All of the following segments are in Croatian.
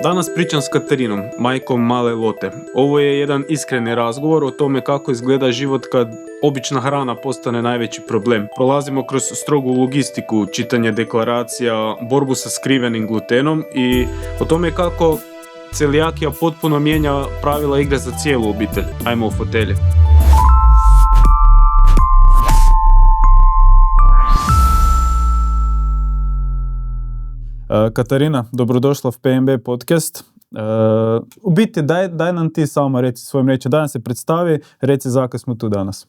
Danas pričam s Katarinom, majkom male Lotte. Ovo je jedan iskreni razgovor o tome kako izgleda život kad obična hrana postane najveći problem. Prolazimo kroz strogu logistiku, čitanje deklaracija, borbu sa skrivenim glutenom i o tome kako celijakija potpuno mijenja pravila igre za cijelu obitelj. Ajmo u fotelje. Katarina, dobrodošla v PNB podcast. U biti, daj nam ti samo reci svojim reći, daj nam se predstavi, reci zakaj smo tu danas.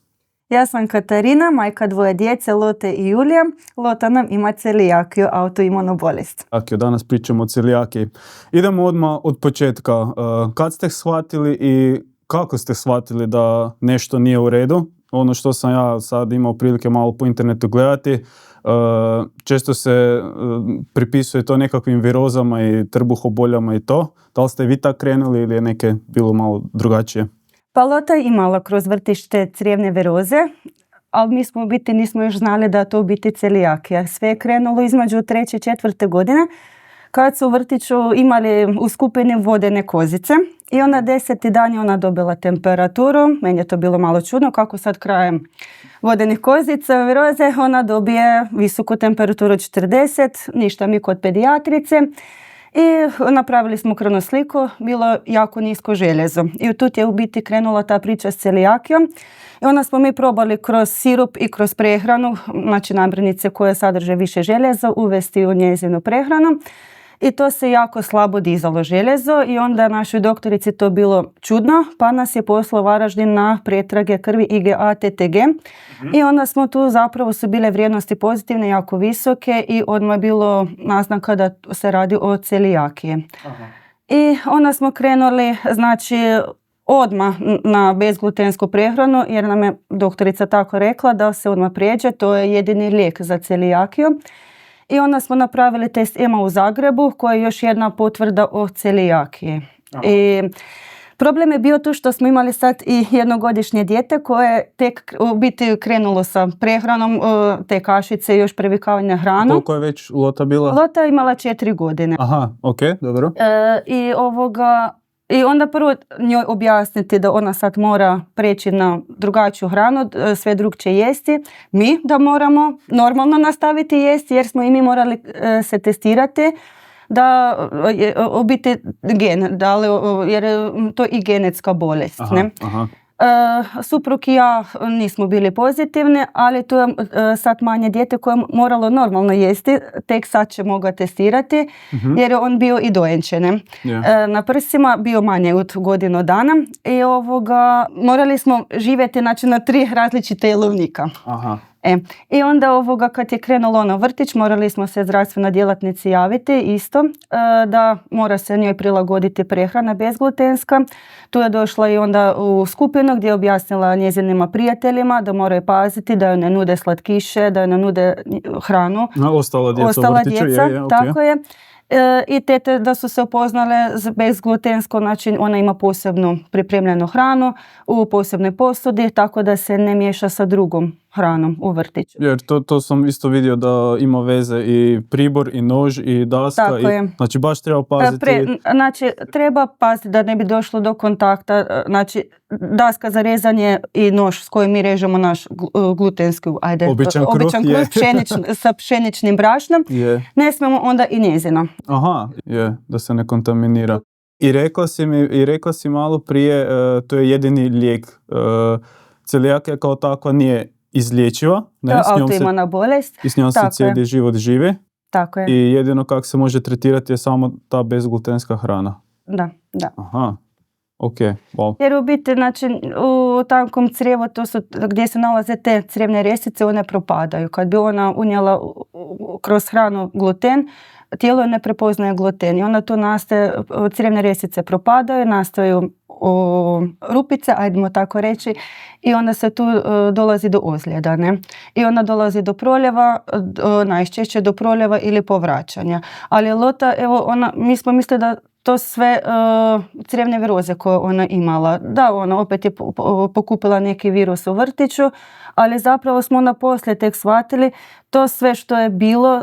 Ja sam Katarina, majka dvoje djece, Lotte i Julija. Lotta nam ima celijakiju, autoimunu bolest. Danas pričamo o celijakiji. Idemo odmah od početka. Kad ste shvatili i kako ste shvatili da nešto nije u redu? Ono što sam ja sad imao prilike malo po internetu gledati, često se pripisuje to nekakvim virozama i trbuhoboljama i to. Da li ste vi tak krenuli ili je neke bilo malo drugačije? Pa Lotta je imala kroz vrtište crijevne viroze, ali mi smo u biti nismo još znali da to biti celijakija. Sve je krenulo između 3. i 4. godine kad su u vrtiću imali u skupini vodene kozice i onda 10. dan je ona dobila temperaturu. Meni je to bilo malo čudno kako sad krajem vodenih kozica viroze ona dobije visoku temperaturu 40, ništa mi kod pedijatrice. I napravili smo krvnu sliku, bilo jako nisko željezo. I tu je u biti krenula ta priča s celijakijom. I onda smo mi probali kroz sirup i kroz prehranu, znači namirnice koje sadrže više željeza, uvesti u njezinu prehranu. I to se jako slabo dizalo željezo i onda našoj doktorici to bilo čudno, pa nas je poslao Varaždin na pretrage krvi IgA, TTG. I onda smo tu zapravo su bile vrijednosti pozitivne, jako visoke i odmah je bilo naznaka da se radi o celijakiji. I onda smo krenuli, znači, odmah na bezglutensku prehranu jer nam je doktorica tako rekla da se odmah prijeđe, to je jedini lijek za celijakiju. I onda smo napravili test EMA u Zagrebu koja je još jedna potvrda o celijakiji. I problem je bio tu što smo imali sad i jednogodišnje dijete koje tek u biti krenulo sa prehranom, te kašice i još previkavanje na hranu. Koliko je već Lotta bila? Lotta je imala 4 godine. Aha, ok, dobro. I onda prvo njoj objasniti da ona sad mora preći na drugačiju hranu, sve drugčije jesti. Mi da moramo normalno nastaviti jesti jer smo i mi morali se testirati da u biti gen, jer je to i genetska bolest. Suprug i ja nismo bili pozitivni, ali tu je sad manje dijete koje je moralo normalno jesti, tek sad ćemo ga testirati jer je on bio i dojenčen. Na prsima bio manje od godinu dana i morali smo živjeti znači, na 3 različite jelovnika. I onda kad je krenulo na vrtić morali smo se zdravstvena djelatnici javiti isto da mora se njoj prilagoditi prehrana bezglutenska. Tu je došla i onda u skupinu gdje je objasnila njezinima prijateljima da moraju paziti da joj ne nude slatkiše, da joj ne nude hranu. Ostala djeca tako je. I tete da su se upoznale bezglutensko, znači ona ima posebnu pripremljenu hranu u posebnoj posudi, tako da se ne miješa sa drugom hranom u vrtiću. Jer to sam isto vidio da ima veze i pribor i nož i daska. Tako je. Znači baš treba paziti. Znači treba paziti da ne bi došlo do kontakta, znači daska za rezanje i nož s kojim mi režemo naš glutenski, običan kruh sa pšeničnim brašnom, ne smijemo onda i njezino. Da se ne kontaminira. I rekla si malo prije, to je jedini lijek. Celijakija kao takva nije izlječiva. To je autoimuna bolest. I s njom se cijeli život živi. Tako je. I jedino kako se može tretirati je samo ta bezglutenska hrana. Da. Ok, wow. Jer u biti, znači, u tankom crijevu, to su gdje se nalaze te crijevne resice, one propadaju. Kad bi ona unijela kroz hranu gluten, tijelo ne prepoznaje gluten i onda tu nastaje, crijevne resice propadaju, nastaju rupice, ajdemo tako reći, i onda se tu dolazi do ozljeda, ne? I onda dolazi do proljeva, najčešće do proljeva ili povraćanja. Ali Lotta, mi smo mislili da to sve crijevne viroze koje ona imala. Da, ona opet je pokupila neki virus u vrtiću, ali zapravo smo onda poslije tek shvatili to sve što je bilo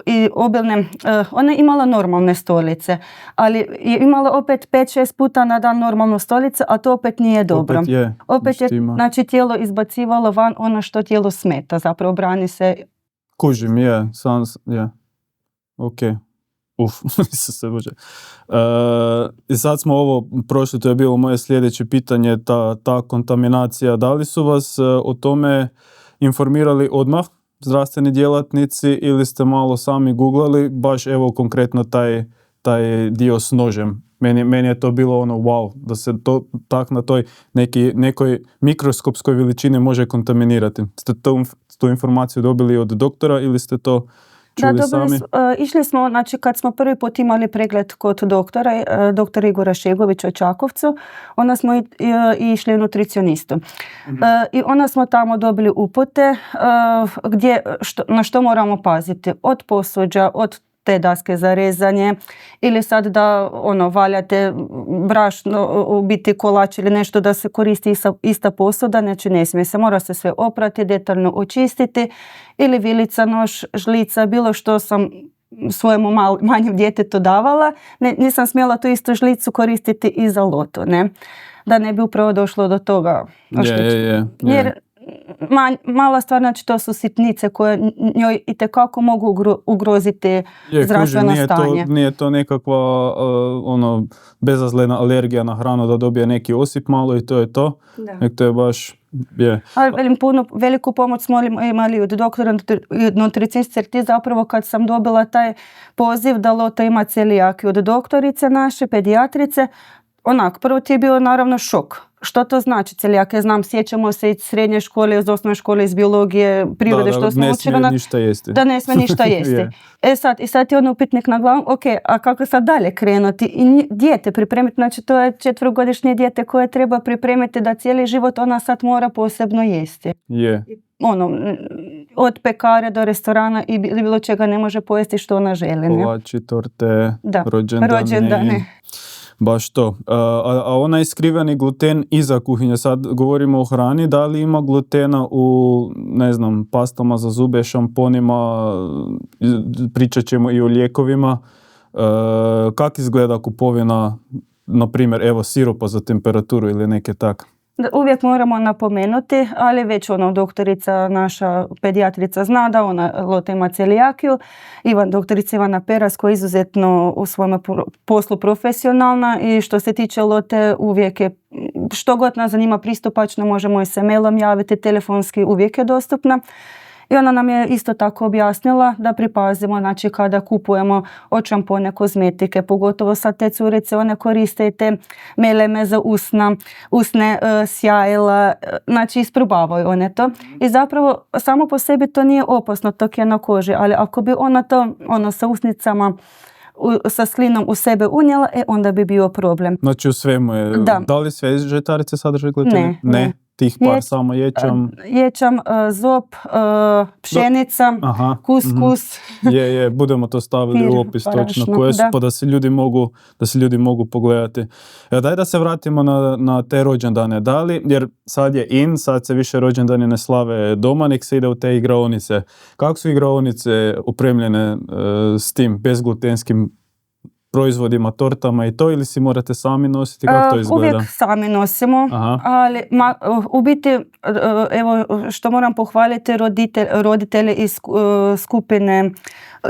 i obilne, ona je imala normalne stolice, ali je imala opet 5-6 puta na dan normalnu stolicu, a to opet nije dobro. Opet je znači, tijelo izbacivalo van ono što tijelo smeta, zapravo brani se. Kužim, ok. Se bože. I sad smo ovo prošli, to je bilo moje sljedeće pitanje, ta kontaminacija. Da li su vas o tome informirali odmah zdravstveni djelatnici ili ste malo sami googlali, baš evo konkretno taj dio s nožem? Meni je to bilo ono wow, da se to tak na toj nekoj mikroskopskoj veličini može kontaminirati. Ste tu informaciju dobili od doktora ili ste to čuli sami? Išli smo, znači kad smo prvi put imali pregled kod doktora Igora Šegovića u Čakovcu, onda smo išli nutricionistu. I onda smo tamo dobili upute na što moramo paziti. Od posuđa, od te daske za rezanje ili sad da valjate brašno, u biti kolač ili nešto da se koristi ista posuda, znači ne smije se, mora se sve oprati, detaljno očistiti ili vilica, nož, žlica, bilo što sam svojemu manjem djetetu davala, nisam smjela tu istu žlicu koristiti i za loto, ne? Da ne bi upravo došlo do toga. Jer mala stvar, znači to su sitnice koje njoj itekako mogu ugroziti zdravstveno stanje. Nije to nekakva bezazlena alergija na hranu da dobije neki osip malo i to je to. Nek to je baš... Ali veliku pomoć smo imali od doktora nutricionista, jer ti zapravo kad sam dobila taj poziv da Lota ima celijakiju od doktorice naše, pedijatrice, prvo ti je bio naravno šok. Što to znači celijakija? Znam, sjećamo se iz srednje škole, iz osnovne škole, iz biologije, prirode, što smo učili. Da ne smije ništa jesti. I sad je upitnik na glavu, ok, a kako sad dalje krenuti? I dijete pripremiti, znači to je 4-godišnje dijete koje treba pripremiti da cijeli život ona sad mora posebno jesti. Od pekare do restorana i bilo čega ne može pojesti što ona želi. Kolači, torte, rođendane. Baš to. A onaj skriveni gluten iza kuhinje, sad govorimo o hrani, da li ima glutena u, ne znam, pastama za zube, šamponima, pričat ćemo i o lijekovima. Kak izgleda kupovina, na primjer, evo, siropa za temperaturu ili neke tak? Uvijek moramo napomenuti, ali već doktorica, naša pedijatrica zna da Lota ima celijakiju. Doktorica Ivana Peras koja je izuzetno u svojem poslu profesionalna i što se tiče Lote uvijek je, što god nas zanima pristupačno, možemo i se mailom javiti, telefonski uvijek je dostupna. I ona nam je isto tako objasnila da pripazimo, znači kada kupujemo od šampone, kozmetike, pogotovo sad te curice, one koriste i te meleme za usne sjajila, znači isprobavaju one to. I zapravo samo po sebi to nije opasno, to je na koži, ali ako bi ona to sa usnicama sa slinom u sebe unijela, onda bi bio problem. Znači u svemu je. Da li sve žitarice sadrže gluten? Ne. Tih par samo ječam, zop, pšenica, kuskus. Budemo to stavili u opis točno koje su, pa da se ljudi mogu pogledati. Daj da se vratimo na te rođendane. Da li, jer sad je sad se više rođendani ne slave doma, nek se ide u te igraonice. Kako su igraonice opremljene s tim bezglutenskim proizvodima, tortama i to, ili si morate sami nositi? Kako to izgleda? Uvijek sami nosimo, ali u biti, evo što moram pohvaliti, roditelji iz skupine,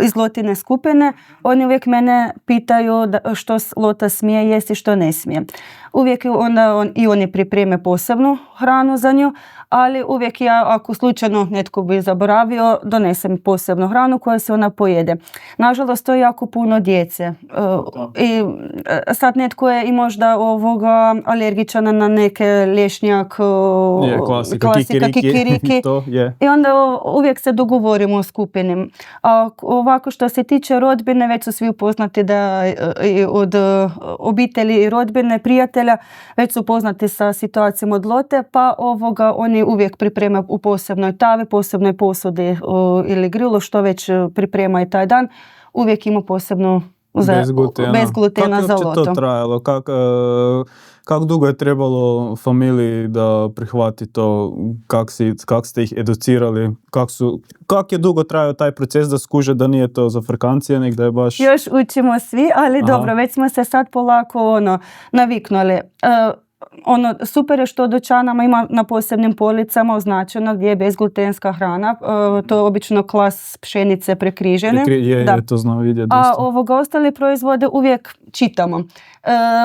iz Lotine skupine, oni uvijek mene pitaju što Lota smije jesti, što ne smije. Uvijek onda i oni pripreme posebnu hranu za nju, ali uvijek ja, ako slučajno netko bi zaboravio, donesem posebnu hranu koja se ona pojede. Nažalost, to je jako puno djece. I sad netko je i možda alergičan na neke lješnjak, klasika kikiriki. I onda uvijek se dogovorimo o skupini. A ovako što se tiče rodbine, već su svi upoznati da od obitelji i rodbine, prijatelja, već su upoznati sa situacijom od Lote, pa oni uvijek pripremaju u posebnoj tavi, posebnoj posudi ili grilu, što već pripremaju taj dan. Uvijek ima posebnu Bez glutena. bez glutena za Kako je uopće to loto. trajalo? Kako dugo je trebalo familiji da prihvati to? Kak ste ih educirali? Kak je dugo trajao taj proces da skuže da nije to za frkancije, nek da je baš... Još učimo svi, ali Aha. dobro, već smo se sad polako naviknuli. Super je što u dućanama ima na posebnim policama označeno gdje je bezglutenska hrana. To je obično klas pšenice prekrižene. Da. To znam vidjeti. A ostale proizvode uvijek čitamo.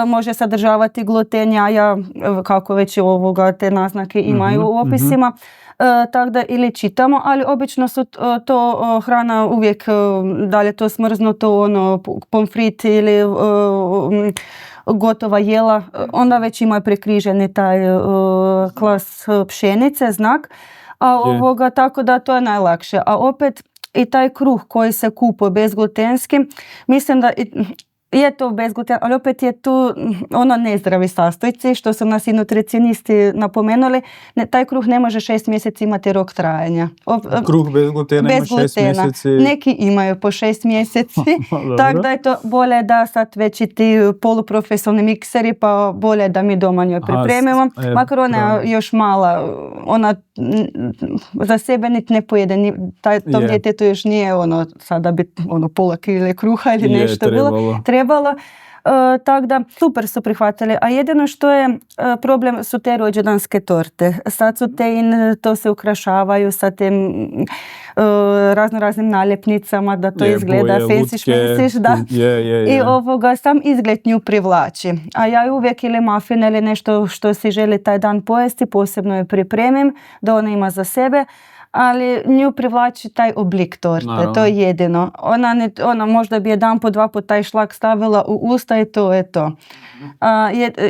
Može sadržavati gluten, jaja, kako već te naznake imaju u opisima. Tako da ili čitamo, ali obično su to hrana uvijek, da li je to smrznuto, pomfrit ili gotova jela, onda već imaju prekriženi taj klas pšenice, znak. Tako da to je najlakše. A opet i taj kruh koji se kupuje bezglutenski, mislim da je to bezgluten, ali opet je tu nezdravi sastojci, što su nas i nutricionisti napomenuli. Taj kruh ne može 6 mjeseci imati rok trajanja. Kruh bez glutena ima 6 mjeseci. Neki imaju po 6 mjeseci. Tako da je to bolje da sad već i ti poluprofesionalni mikseri, pa bolje da mi doma njoj pripremimo. Makar ona još mala, ona za sebe niti ne pojede. Tom djetetu još nije sada bi pola kile kruha ili nešto bilo. Trebalo. Tako da super su prihvatili. A jedino što je problem su te rođendanske torte. Sad su to se ukrašavaju sa tim raznim naljepnicama da to izgleda fancy šmenciš. I sam izgled nju privlači. A ja uvijek ili muffin ili nešto što si želi taj dan pojesti, posebno je pripremim da ona ima za sebe. Ali nju privlači taj oblik torte, to je jedino. Ona možda bi jedan po dva put taj šlag stavila u usta i to je to.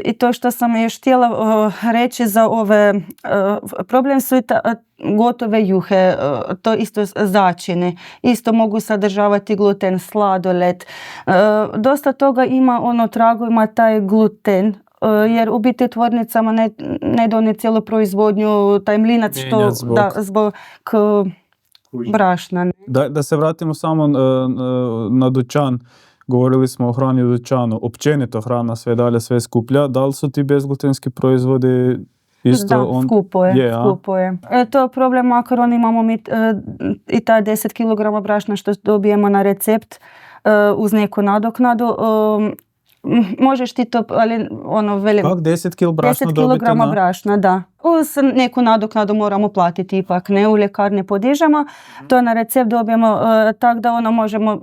I to što sam još htjela reći za ove, problem su i gotove juhe, to isto začine, isto mogu sadržavati gluten, sladoled. Dosta toga ima tragovima taj gluten, jer u biti tvornicama ne doni cijelu proizvodnju, taj mlinac što zbog brašna. Da se vratimo samo na dućan. Govorili smo o hrani u dućanu. Općenito hrana sve dalje sve skuplja. Da li su ti bezglutenski proizvodi isto? Da, skupo je. To je problem, makar imamo mi i taj 10 kg brašna što dobijemo na recept uz neku nadoknadu. Možeš ti to, ali velim... Kak, 10 kg brašna 10 kg brašna, da. Uz neku nadoknadu moramo platiti ipak, ne u ljekarni podižemo. To na recept dobijemo, tako da možemo,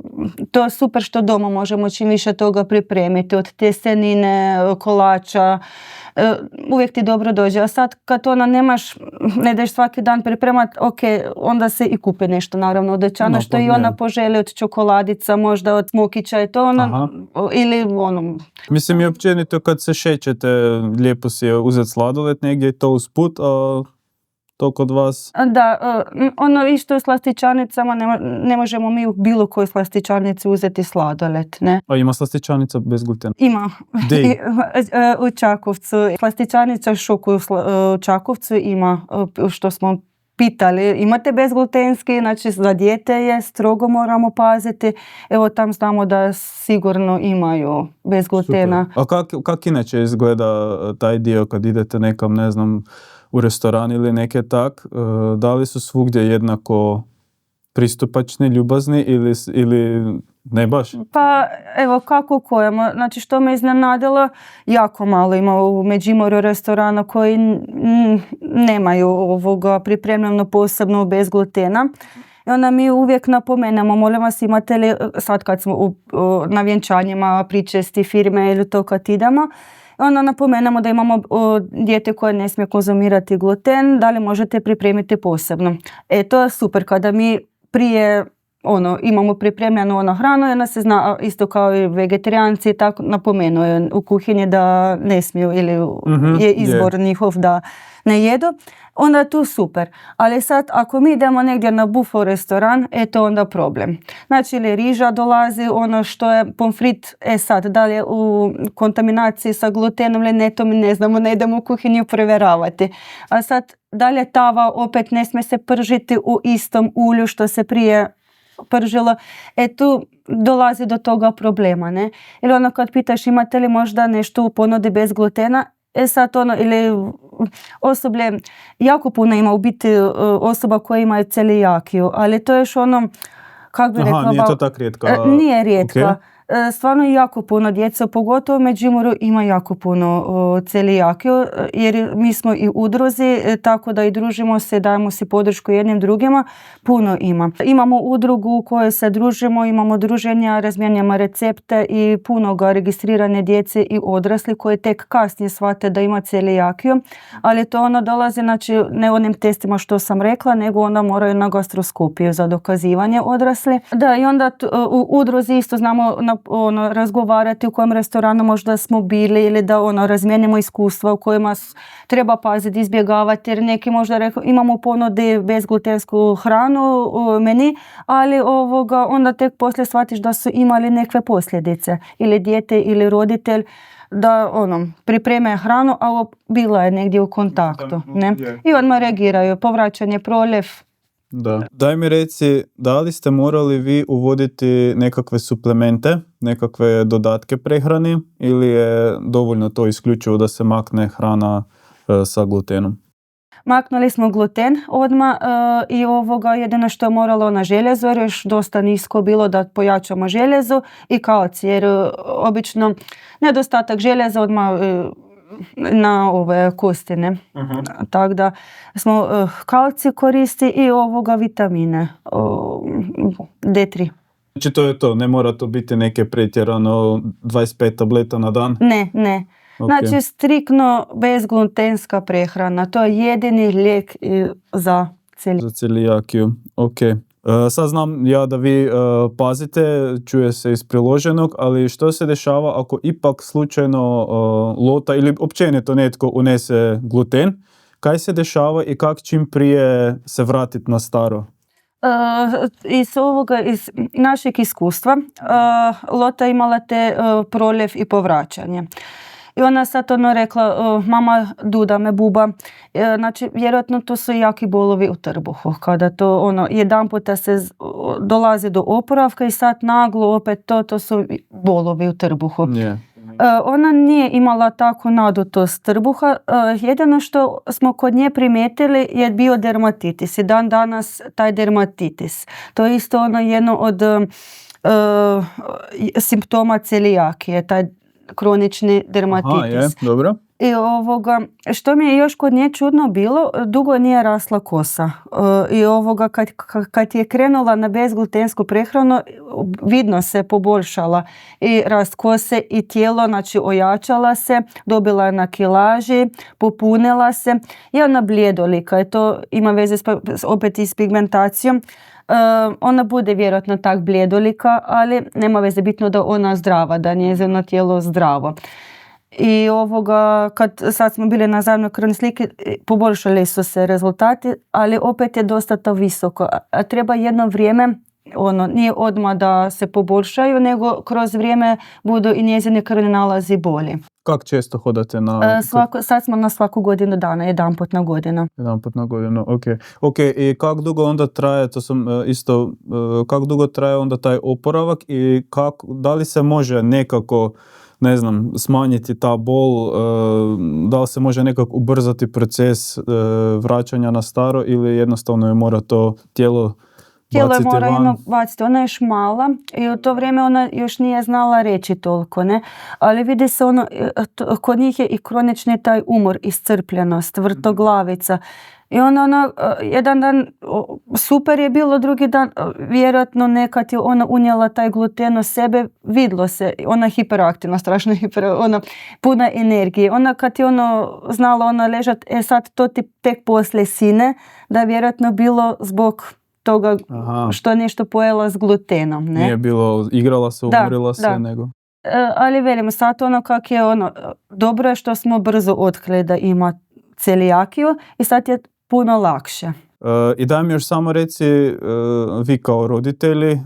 to je super što doma možemo čim više toga pripremiti, od tjestenine, kolača, uvijek ti dobro dođe. A sad kad nemaš, ne ideš svaki dan pripremat, ok, onda se i kupi nešto naravno od dućana, što i ona poželi, od čokoladica, možda od smokića i to ili Mislim i općenito kad se šećete, lijepo si je uzeti sladoled negdje i to usput, a to kod vas? Da, isto u slastičarnicama ne možemo mi u bilo kojoj slastičarnici uzeti sladoled, ne? A ima slastičarnica bez glutena? Ima. U Čakovcu. Slastičarnica Šoku u Čakovcu ima, što smo pitali, imate bezglutenski, znači za dijete je, strogo moramo paziti. Evo tam znamo da sigurno imaju bez glutena. Super. A kak inače izgleda taj dio kad idete nekam, ne znam, u restoran ili neke tak? Da li su svugdje jednako pristupačni, ljubazni ili ne baš? Pa evo kako kojemo. Znači što me iznenadilo, jako malo ima u Međimurju restorana koji nemaju ovoga pripremljeno posebno bez glutena. I onda mi uvijek napomenemo, molim vas, imate li, sad kad smo na vjenčanjima, pričesti firme ili to kad idemo, onda napomenemo da imamo dijete koje ne smije konzumirati gluten, da li možete pripremiti posebno. To je super kada mi prije imamo pripremljenu hranu i onda se zna isto kao i vegetarijanci tako napomenuju u kuhinji da ne smiju ili je izbor njihov da ne jedu. Onda je tu super. Ali sad ako mi idemo negdje na buffet restoran, to onda problem. Znači ili riža dolazi, što je pomfrit, sad da li je u kontaminaciji sa glutenom ili ne, to mi ne znamo, ne idemo u kuhinju provjeravati. A sad da li je tava opet ne smije se pržiti u istom ulju što se prije pržilo. Tu dolazi do toga problema, ne? Ili ono kad pitaš imate li možda nešto u ponudi bez glutena, sad ili osoblje, jako puno ima u biti osoba koje imaju celijakiju, ali to je još kako bi rekla... nije to tak rijetka. Nije rijetka. Okay. Stvarno jako puno djece, pogotovo u Međimurju ima jako puno celijakiju, jer mi smo i udruzi, tako da i družimo se, dajemo si podršku jednim drugima, puno ima. Imamo udrugu u kojoj se družimo, imamo druženja, razmijenjamo recepte i puno registrirane djece i odrasli koji tek kasnije shvate da ima celijakiju, ali to dolazi, znači ne onim testima što sam rekla, nego onda moraju na gastroskopiju za dokazivanje odrasli. Da, i onda u udruzi isto znamo razgovarati u kojem restoranu možda smo bili ili da razmijenimo iskustva u kojima treba paziti, izbjegavati, jer neki možda rekao imamo u ponudi bezglutensku hranu, meni, ali onda tek poslije shvatiš da su imali nekakve posljedice ili dijete ili roditelj da pripreme hranu, a bila je negdje u kontaktu, ne? I odmah reagiraju, povraćanje, proljev. Da. Daj mi reci, da li ste morali vi uvoditi nekakve suplemente, nekakve dodatke prehrani ili je dovoljno to isključivo da se makne hrana sa glutenom? Maknuli smo gluten odmah i jedino što je moralo na željezo, jer još dosta nisko bilo da pojačamo željezo i kalcij, jer obično nedostatak željeza odmah na ove kostine. Tako da smo kalcij koristi i vitamine D3. Znači to je to, ne mora to biti neke pretjerano 25 tableta na dan? Ne. Okay. Znači striktno bezglutenska prehrana, to je jedini lijek za celijakiju. Ok. Sad znam ja da vi pazite, čuje se iz priloženog, ali što se dešava ako ipak slučajno Lota ili općenito netko unese gluten? Kaj se dešava i kako čim prije se vratiti na staro? Iz našeg iskustva Lota imala te proljev i povraćanje. I ona sad rekla, mama duda me buba. Znači, vjerojatno to su jaki bolovi u trbuhu. Kada to jedan puta se dolazi do oporavka i sad naglo opet to su bolovi u trbuhu. Yeah. Ona nije imala tako nadutost trbuha. Jedino što smo kod nje primijetili je bio dermatitis. I dan danas taj dermatitis. To je isto jedno od simptoma celijakije, taj kronični dermatitis. Aha, dobro. I što mi je još kod nje čudno bilo, dugo nije rasla kosa. I kad je krenula na bezglutensku prehranu, vidno se poboljšala i rast kose i tijelo, znači ojačala se, dobila je na kilaži, popunila se i ona bljedolika. I to ima veze opet i s pigmentacijom. Ona bude vjerojatno tak bljedolika, ali nema veze, bitno da ona zdrava, da njezino tijelo zdravo. I kad sad smo bili na zadnjoj krvnoj sliki, poboljšali su se rezultati, ali opet je dosta to visoko. A treba jedno vrijeme, nije odmah da se poboljšaju, nego kroz vrijeme budu i njezini krvni nalazi bolji. Kako često hodate na... Sad smo na svaku godinu dana, jedanput na godinu. Jedanput na godinu, ok. I kako dugo onda traje, to sam isto, kako dugo traje onda taj oporavak i da li se može nekako, ne znam, smanjiti ta bol, da li se može nekako ubrzati proces vraćanja na staro ili jednostavno je mora to tijelo je mora baciti. Ona je još mala i u to vrijeme ona još nije znala reći toliko, ne? Ali vidi se kod njih je i kronični taj umor, iscrpljenost, vrtoglavica. I ona jedan dan super je bilo, drugi dan vjerojatno nekad je ona unijela taj gluten u sebe, vidlo se, ona je hiperaktivna, strašno ona puna energije. Ona kad je znala ležat, sad to ti tek poslije sine, da je vjerojatno bilo zbog toga što je nešto pojela s glutenom. Ne? Nije bilo, igrala se, umorila se, nego... Ali velimo, sad kak je dobro je što smo brzo otkrili da ima celijakiju i sad je puno lakše. I daj mi još samo reci, vi kao roditelji,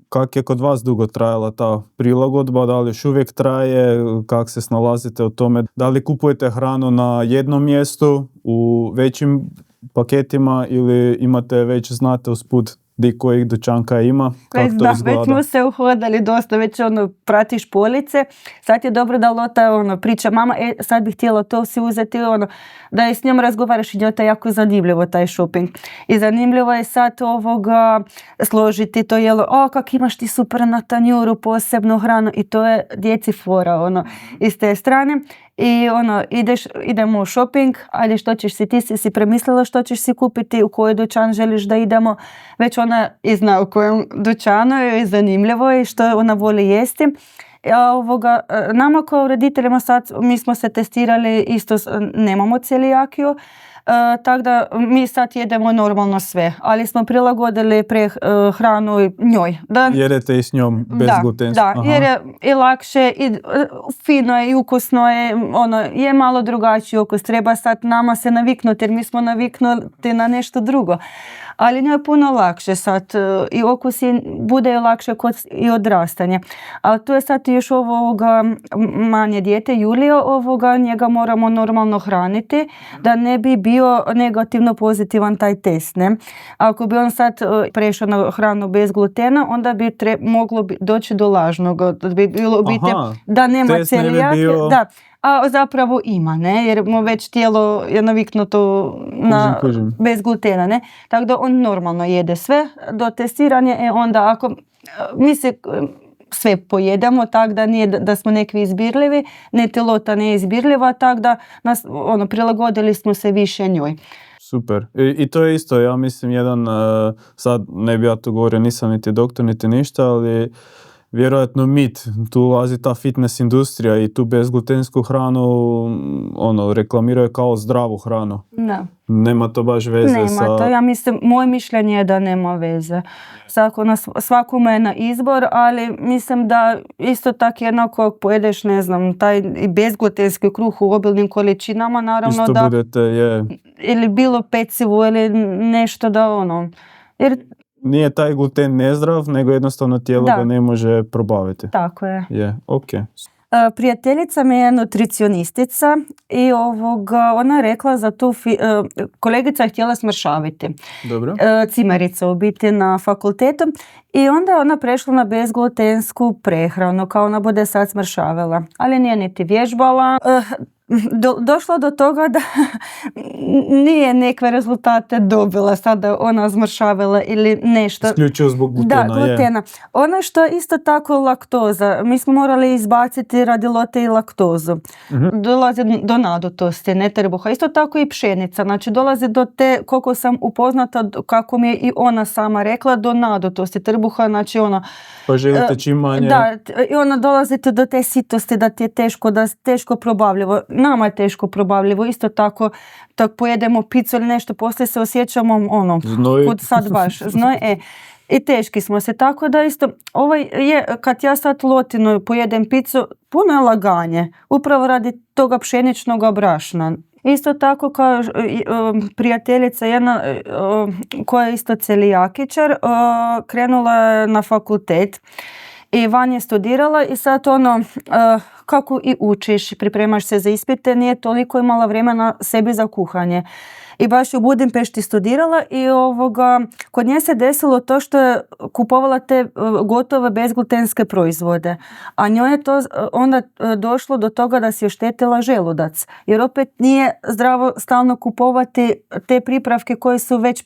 kak je kod vas dugo trajala ta prilagodba, da li još uvijek traje, kako se snalazite u tome, da li kupujete hranu na jednom mjestu u većim paketima ili imate već, znate usput di kojih dućanka ima, kako to Da, već izgleda. smo se uhodali dosta, već pratiš police. Sad je dobro da Lota priča, mama, sad bih htjela to si uzeti, da je s njom razgovaraš i njoj je jako zanimljivo taj shopping. I zanimljivo je sad složiti to jelo, kak imaš ti super na tanjuru posebnu hranu, i to je djeci fora, iz te strane. I idemo u shopping, ajde što ćeš ti si premislila što ćeš si kupiti, u koji dućan želiš da idemo, već ona i zna u kojem dućanu je zanimljivo i što ona voli jesti. Nama kao roditeljima sad, mi smo se testirali, isto nemamo celijakiju, tako da mi sad jedemo normalno sve, ali smo prilagodili hranu njoj. Jedete i s njom bezglutensko? Da, jer je i lakše, i fino je, i ukusno je, je malo drugačiji ukus. Treba sad nama se naviknuti, jer mi smo naviknuti na nešto drugo. Ali njoj je puno lakše sad i okusi bude lakše kod i odrastanje. Ali tu je sad još manje dijete, Julija, njega moramo normalno hraniti da ne bi bio negativno pozitivan taj test. Ne? Ako bi on sad prešao na hranu bez glutena, onda bi moglo doći do lažnog, da bi bilo biti da nema celijakije. Da. A zapravo ima, ne? Jer mu već tijelo je naviknuto na bez glutena, ne? Tako da on normalno jede sve do testiranja, onda ako mi se sve pojedemo, tako da nije da smo nekvi izbirljivi, niti Lota ne izbirljiva, tako da nas, prilagodili smo se više njoj. Super. I to je isto, ja mislim, jedan, sad ne bi ja to govorio, nisam niti doktor, niti ništa, ali vjerojatno mit, tu ulazi ta fitness industrija i tu bezglutensku hranu reklamiraju kao zdravu hranu. Da. Nema to baš veze Nema to, ja mislim, moje mišljenje je da nema veze. Svakome je na izbor, ali mislim da isto tako jednako ako pojedeš, ne znam, taj bezglutenski kruh u obilnim količinama, naravno isto da budete, ili bilo pecivo ili nešto da jer nije taj gluten nezdrav, nego jednostavno tijelo ga ne može probaviti. Tako je. Okay. Prijateljica mi je nutricionistica i ona je rekla za tu kolegica je htjela smršaviti. Dobro. Cimerica u biti na fakultetu i onda je ona prešla na bezglutensku prehranu, kao ona bude sad smršavila, ali nije niti vježbala. Došlo do toga da nije neke rezultate dobila sada ona zmršavila ili nešto. Isključivo zbog glutena. Da, glutena. Ono što je isto tako laktoza. Mi smo morali izbaciti radi Lote i laktozu. Dolazi do nadutosti, ne trbuha. Isto tako i pšenica. Znači dolazi do te, koliko sam upoznata, kako mi je i ona sama rekla, do nadutosti trbuha. Znači pa želite čim manje. Da, i ona dolazite do te sitosti da ti je teško probavljivo. Nama je teško probavljivo. Isto tako, pojedemo picu ili nešto, poslije se osjećamo kud sad baš znoj. I teški smo se, tako da isto kad ja sad Lotinu pojedem picu, puno je laganje, upravo radi toga pšeničnog brašna. Isto tako kao prijateljica jedna koja je isto celijakičar, krenula je na fakultet i van je studirala i sad kako i učiš, pripremaš se za ispite, nije toliko imala vremena sebi za kuhanje. I baš u Budimpešti studirala i kod nje se desilo to što je kupovala te gotove bezglutenske proizvode. A njoj je to onda došlo do toga da si oštetila želudac. Jer opet nije zdravo stalno kupovati te pripravke koje su već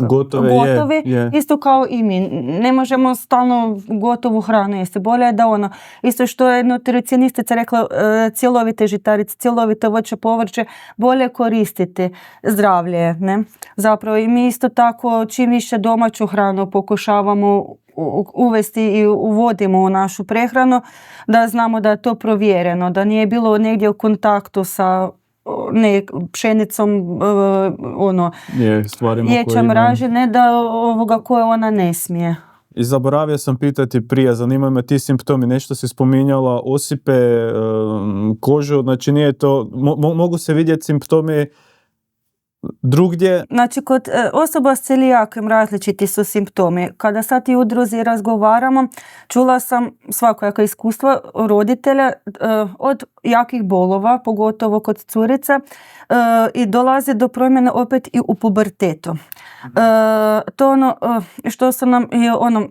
gotovi. Isto kao i mi. Ne možemo stalno gotovu hranu jesti. Bolje je da isto što je nutricionistica rekla, cjelovite žitarice, cjelovite voće, povrće, bolje koristiti zdravlje. Ne? Zapravo i mi isto tako čim više domaću hranu pokušavamo uvesti i uvodimo u našu prehranu, da znamo da je to provjereno, da nije bilo negdje u kontaktu sa pšenicom, ječam raži, ne da koje ona ne smije. I zaboravio sam pitati prije, zanimaju me ti simptomi, nešto si spominjala, osipe, kožu, znači nije to, mogu se vidjeti simptomi drugdje. Znači, kod osoba s celijakijom različiti su simptomi. Kada sad i udruzi razgovaramo, čula sam svakojaka iskustva roditelja od jakih bolova, pogotovo kod curica, i dolazi do promjene opet i u pubertetu. To ono što su nam,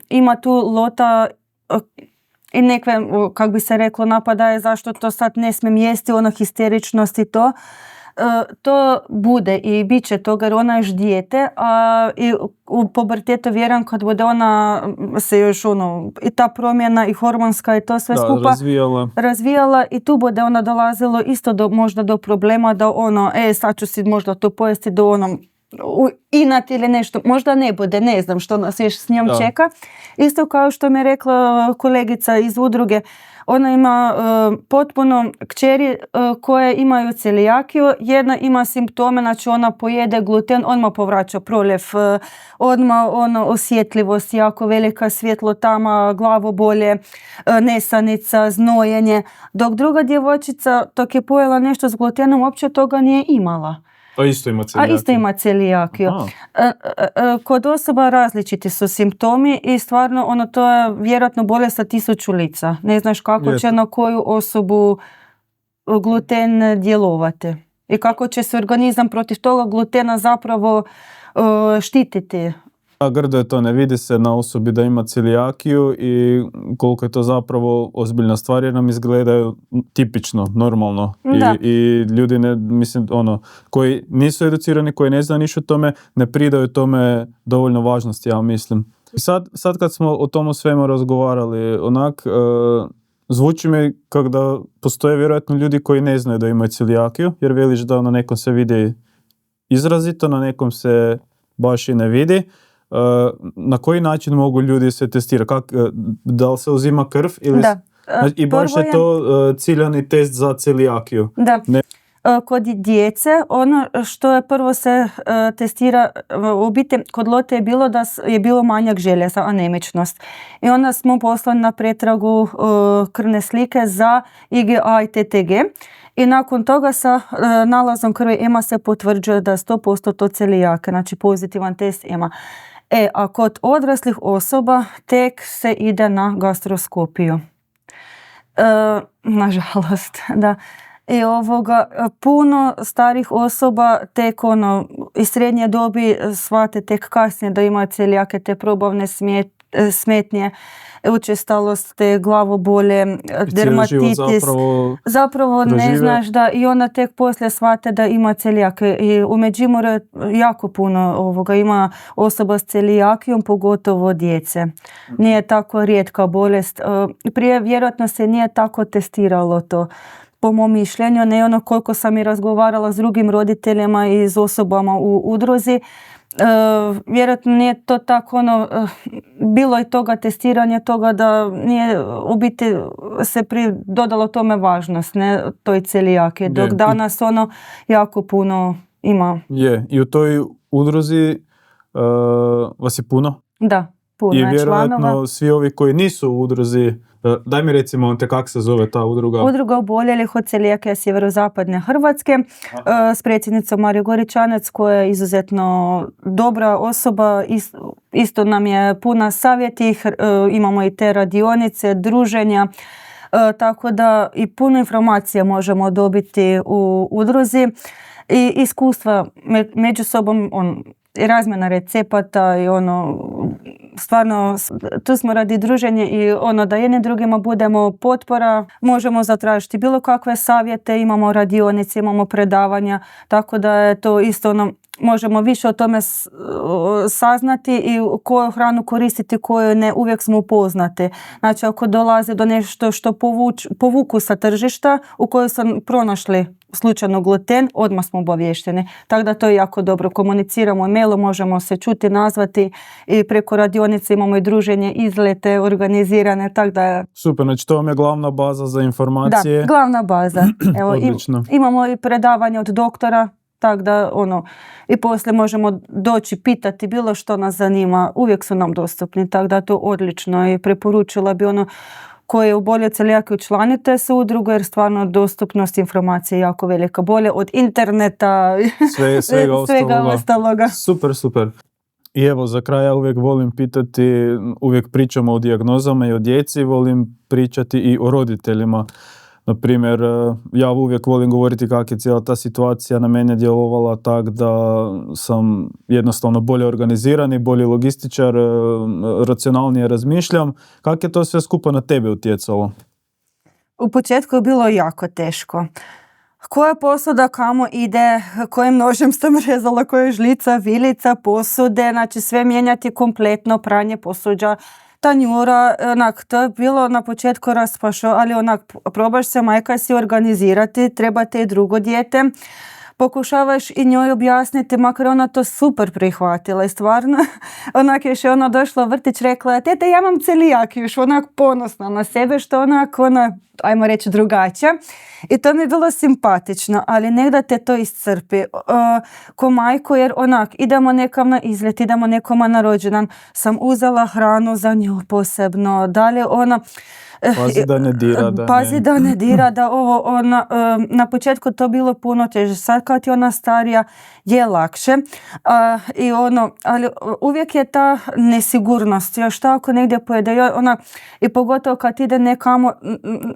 ima tu lota i nekve, kak bi se reklo, napadaje zašto to sad ne smijem jesti, histeričnost i to. To bude i bit će toga jer ona još dijete, a i u pubertetu vjerujem kad bude ona se još i ta promjena i hormonska i to sve skupa razvijala i tu bude ona dolazilo isto možda do problema da sad ću si možda to pojesti do inat ili nešto, možda ne bude, ne znam što nas još s njom čeka. Isto kao što mi je rekla kolegica iz udruge, ona ima potpuno kćeri koje imaju celijakiju, jedna ima simptome, znači ona pojede gluten, odmah povraća proljev, odmah osjetljivost, jako velika svjetlotama, glavobolje, nesanica, znojenje, dok druga djevojčica dok je pojela nešto s glutenom uopće toga nije imala. A isto ima celijakiju. Kod osoba različiti su simptomi i stvarno to je vjerojatno bolest sa 1000 lica. Ne znaš kako će na koju osobu gluten djelovati i kako će se organizam protiv toga glutena zapravo štititi. Grdo je to, ne vidi se na osobi da ima celijakiju i koliko je to zapravo ozbiljna stvar jer nam izgledaju tipično, normalno. I ljudi koji nisu educirani, koji ne znaju ništa o tome, ne pridaju tome dovoljno važnosti, ja mislim. Sad kad smo o tomu svemu razgovarali, zvuči mi kako da postoje vjerojatno ljudi koji ne znaju da imaju celijakiju, jer veliš da na nekom se vidi izrazito, na nekom se baš i ne vidi. Na koji način mogu ljudi se testirati? Da li se uzima krv? Ili i baš je to ciljani test za celijakiju? Da. Kod djece, ono što je prvo se testira, u biti kod Lote je bilo da je bilo manjak željeza, anemičnost. I onda smo poslali na pretragu krvne slike za IgA i TTG. I nakon toga sa nalazom krvi EMA se potvrđuje da je 100% to celijake, znači pozitivan test EMA. A kod odraslih osoba tek se ide na gastroskopiju. Nažalost, da. I puno starih osoba tek iz srednje dobi shvate tek kasnije da imaju celijake, te probavne smetnje, učestalost, te glavobolje, dermatitis. Zapravo ne znaš da i onda tek poslije shvate da ima celijake. I u Međimurju jako puno ima osoba s celijakijom, pogotovo djece. Nije tako rijetka bolest. Prije vjerojatno se nije tako testiralo to. Po mom mišljenju, ne koliko sam i razgovarala s drugim roditeljima i s osobama u udruzi, vjerojatno nije to tako bilo i toga testiranja toga da nije u biti se dodalo tome važnost, ne, toj celijakiji, dok danas jako puno ima. I u toj udruzi vas je puno? Da, puno je članova. I vjerojatno svi ovi koji nisu u udruzi, daj mi recimo kako se zove ta udruga? Udruga oboljelih od celijakije sjeverozapadne Hrvatske s predsjednicom Mariju Goričanec koja je izuzetno dobra osoba, isto nam je puna savjeti, imamo i te radionice, druženja, tako da i puno informacija možemo dobiti u udruzi i iskustva među sobom, i razmjena recepata i stvarno tu smo radi druženja i da jedni drugima budemo potpora, možemo zatražiti bilo kakve savjete, imamo radionice, imamo predavanja, tako da je to isto možemo više o tome saznati i koju hranu koristiti, koju ne, uvijek smo upoznati. Znači ako dolazi do nešto što povuku sa tržišta u kojoj sam pronašli slučajno gluten, odmah smo obavješteni. Tako da to je jako dobro. Komuniciramo mailom, možemo se čuti, nazvati i preko radionice imamo i druženje, izlete organizirane. Tako da... Super, znači to vam je glavna baza za informacije. Da, glavna baza. Evo, imamo i predavanje od doktora, tako da i poslije možemo doći pitati bilo što nas zanima, uvijek su nam dostupni, tako da to odlično i preporučila bi koji je obolio celijakiju, učlanite se u udrugu jer stvarno dostupnost informacije je jako velika. Bolje od interneta, svega ostaloga. Super, super. I evo, za kraj ja uvijek volim pitati, uvijek pričamo o dijagnozama i o djeci, volim pričati i o roditeljima. Na primjer, ja uvijek volim govoriti kako je cijela ta situacija na mene djelovala tak da sam jednostavno bolje organiziran i bolji logističar, racionalnije razmišljam. Kako je to sve skupa na tebe utjecalo? U početku je bilo jako teško. Koja posuda kamo ide, kojim nožem sam rezala, koja je žlica, vilica, posude, znači sve mijenjati kompletno, pranje posuđa, tanjura, onak, to je bilo na početku raspašo, ali onak, probaš se majka si organizirati, trebate i drugo dijete, pokušavaš i njoj objasniti, makar ona to super prihvatila i stvarno, onak još je ona došla u vrtić, rekla, tete, ja imam celijakiju, još onak ponosna na sebe, što onak, ona, ajmo reći, drugačija. I to mi je bilo simpatično, ali negdje te to iscrpi. Ko majku, jer onak, idemo nekam na izlet, idemo nekoma na rođendan, sam uzela hranu za nju posebno, dalje ona... Pazi da ne dira, da ne dira, da ovo, ona, na početku to bilo puno teže, sad kad je ona starija je lakše, i ono, ali uvijek je ta nesigurnost, još tako negdje pojede, ona, i pogotovo kad ide nekamo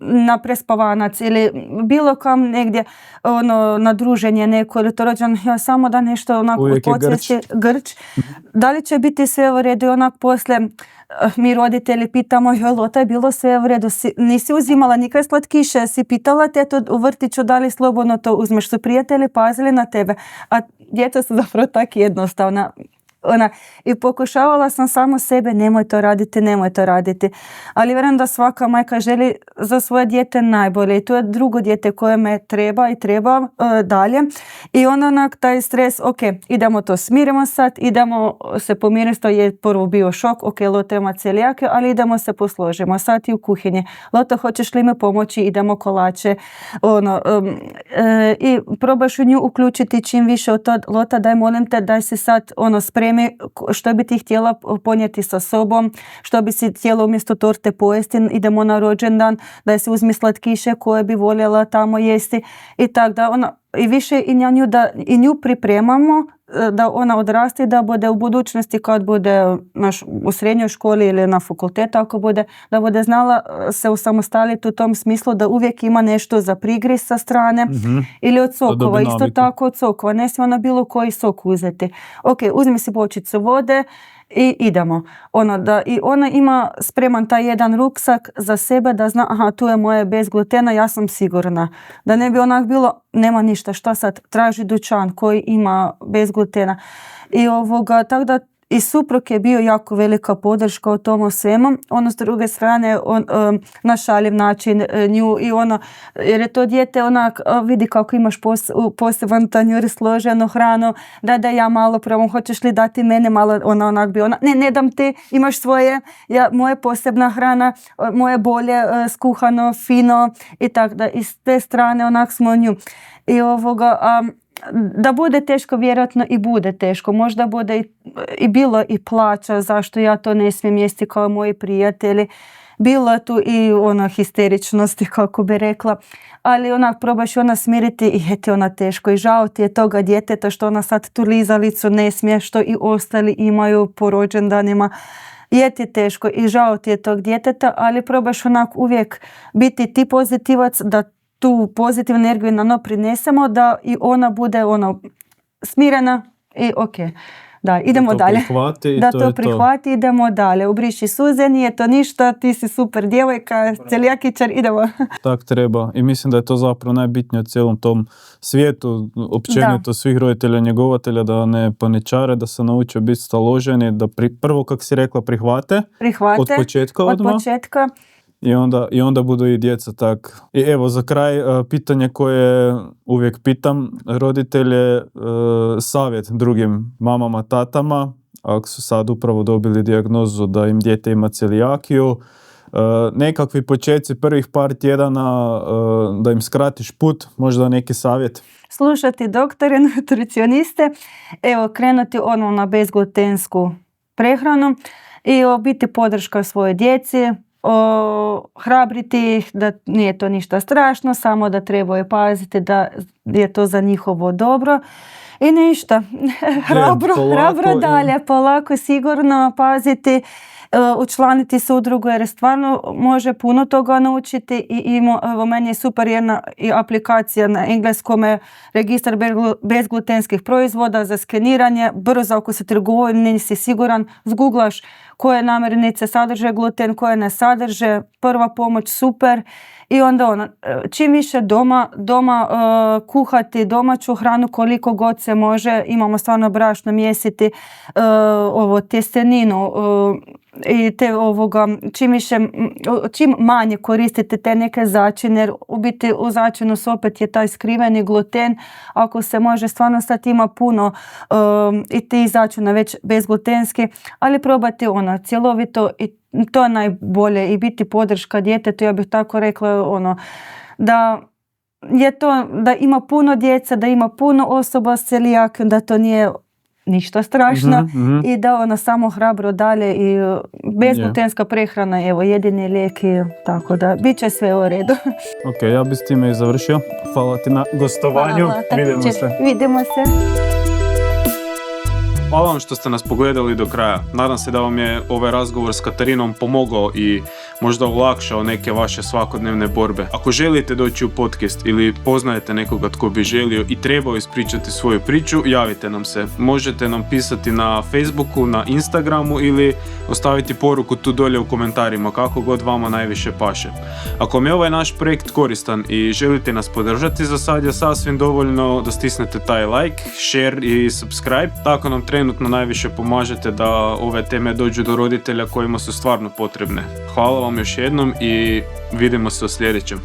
na prespavanac ili bilo kam negdje, ono, na druženje neko ili to rođen, ja samo da nešto onako podsjesti, grč, da li će biti sve u redu i onak poslije mi roditelji pitamo, Lota, je bilo sve u redu, nisi uzimala nikakve slatkiše, si pitala tetu u vrtiću da li slobodno to uzmeš, su prijatelji pazili na tebe, a djeca su zapravo tako jednostavna. I pokušavala sam samo sebe, nemoj to raditi, ali vjerujem da svaka majka želi za svoje dijete najbolje i to je drugo dijete koje me treba dalje i onda onak taj stres, ok, idemo to smirimo sad, idemo se pomiriti, to je prvo bio šok, ok, Lota ima celijakiju, ali idemo se posložimo, sad i u kuhinji, Lota, hoćeš li me pomoći, idemo kolače, i probaš u nju uključiti čim više od to, Lota, daj molim te, daj si sad spremi što bi ti htjela ponijeti sa sobom, što bi si htjela umjesto torte pojesti, idemo na rođendan, da si uzmi slatkiše koje bi voljela tamo jesti i tako da ona, i više i nju pripremamo da ona odraste i da bude u budućnosti kad bude u srednjoj školi ili na fakultetu ako bude, da bude znala se osamostaliti u tom smislu da uvijek ima nešto za prigris sa strane ili od sokova, isto tako od sokova, ne smije ona bilo koji sok uzeti. Ok, uzmi si bočicu vode i idemo. I ona ima spreman taj jedan ruksak za sebe da zna, aha, tu je moje bez glutena, ja sam sigurna. Da ne bi onak bilo, nema ništa, šta sad, traži dućan koji ima bez glutena. I tako da i suprug je bio jako velika podrška o tomu svemu. S druge strane, na šaljiv način nju i jer je to dijete onak, vidi kako imaš poseban tanjur složenu hranu, da ja malo probam, hoćeš li dati mene malo, ona onak bi ne dam ti, imaš svoje, moje posebna hrana, moje bolje skuhano, fino i tako da iz te strane onak smo nju. I da bude teško, vjerojatno i bude teško. Možda bude i bilo i plaća zašto ja to ne smijem jesti kao moji prijatelji. Bilo je tu i histeričnosti, kako bi rekla. Ali onak probaš smiriti i je ti teško. I žao ti je toga djeteta što ona sad tu lizalicu ne smije, što i ostali imaju po rođendanima. Je ti teško i žao ti je tog djeteta, ali probaš onak uvijek biti ti pozitivac, da tu pozitivnu energiju na nju prinesemo, da i ona bude smirena i ok. Da, idemo dalje. Da to prihvati, idemo dalje. Ubriši suze, nije to ništa, ti si super djevojka, celijakičar, idemo. Tak treba i mislim da je to zapravo najbitnije u cijelom tom svijetu, općenito svih roditelja, njegovatelja, da ne paničare, da se nauče biti staloženi, da prvo, kako si rekla, prihvate od početka odmah. Od početka. I onda budu i djeca tak. I evo, za kraj, pitanje koje uvijek pitam roditelje, savjet drugim mamama, tatama, ako su sad upravo dobili dijagnozu da im dijete ima celijakiju, nekakvi početci prvih par tjedana, da im skratiš put, možda neki savjet? Slušati doktore, nutricioniste, evo, krenuti na bezglutensku prehranu i biti podrška svojoj djeci, hrabriti ih da nije to ništa strašno, samo da trebaju paziti da je to za njihovo dobro. I ništa, hrabro dalje, polako, sigurno paziti, učlaniti se u udrugu jer stvarno može puno toga naučiti i evo, meni je super jedna i aplikacija na engleskom je registar bezglutenskih proizvoda za skeniranje, brzo ako se trgovini nisi siguran, zguglaš koje namirnice sadrže gluten, koje ne sadrže, prva pomoć super. I onda čim više doma kuhati domaću hranu koliko god se može, imamo stvarno brašno, mjesiti, tjesteninu i čim manje koristite te neke začine, jer u biti u začinu opet je taj skriveni gluten, ako se može, stvarno sad ima puno i tih začina već bezglutenski, ali probati cjelovito i to je najbolje i biti podrška djetetu, ja bih tako rekla, da je to, da ima puno djeca, da ima puno osoba s celijakijom, da to nije ništa strašno i da samo hrabro dalje i bezglutenska prehrana je jedini lijek i tako da bit će sve u redu. Ok, ja bih s time i završio. Hvala ti na gostovanju. Vidimo se. Hvala vam što ste nas pogledali do kraja. Nadam se da vam je ovaj razgovor s Katarinom pomogao i možda olakšao neke vaše svakodnevne borbe. Ako želite doći u podcast ili poznajete nekoga tko bi želio i trebao ispričati svoju priču, javite nam se. Možete nam pisati na Facebooku, na Instagramu ili ostaviti poruku tu dolje u komentarima, kako god vama najviše paše. Ako vam je ovaj naš projekt koristan i želite nas podržati, za sad je sasvim dovoljno da stisnete taj like, share i subscribe. Tako nam trenutno najviše pomažete da ove teme dođu do roditelja kojima su stvarno potrebne. Hvala vam još jednom i vidimo se u sljedećem.